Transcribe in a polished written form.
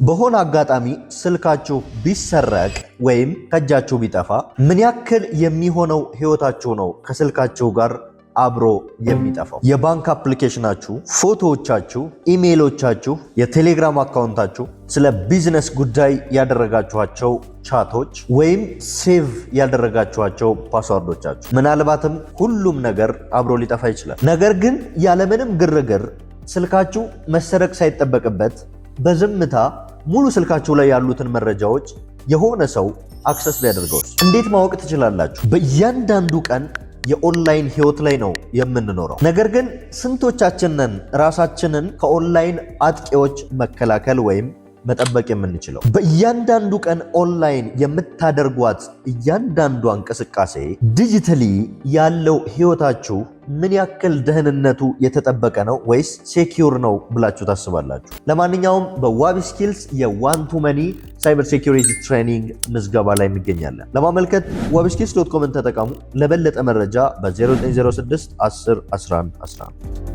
በሆነ አጋጣሚ ስልካችሁ ቢሰረቅ ወይም ከእጃችሁ ቢጠፋ ምን ያክል የሚሆነው ህይወታችሁ ነው ከስልካችሁ ጋር አብሮ የሚጠፋው? የባንክ አፕሊኬሽናችሁ፣ ፎቶዎቻችሁ፣ ኢሜይሎቻችሁ፣ የቴሌግራም አካውንታችሁ፣ ስለ ቢዝነስ ጉዳይ ያደረጋችኋቸው ቻቶች ወይም ሴቭ ያደረጋችኋቸው ፓስወርዶቻችሁ፣ ምናልባትም ሁሉም ነገር አብሮ ሊጠፋ ይችላል። ነገር ግን ያለምንም ግርግር ስልካችሁ መሰረቅ ሳይጠበቅበት በዝምታ ሙሉ ስልካችሁ ላይ ያሉትን መረጃዎች የሆነ ሰው አክሰስ ቢያደርገው እንዴት ማወቅ ትችላላችሁ? በእያንዳንዱ ቀን የኦንላይን ህይወት ላይ ነው የምንኖረው። ነገር ግን ስንቶቻችንን ራሳችንን ከኦንላይን አጥቂዎች መከላከል ወይም መጠበቅ የምንችለው? በእያንዳንዱ ቀን ኦንላይን የምታደርጓት እያንዳንዷ እንቅስቃሴ ዲጂታሊ ያለው ህይወታችሁ ምን ያክል ደህንነቱ የተጠበቀ ነው ወይስ ሴኪዩር ነው ብላችሁ ታስባላችሁ? ለማንኛውም በዋቢ ስኪልስ የዋን ቱ መኒ ሳይበር ሴኩሪቲ ትሬኒንግ ምዝገባ ላይ እንገኛለን። ለማመልከት wabiskills.com ተጠቀሙ። ለበለጠ መረጃ በ0906 10 11 11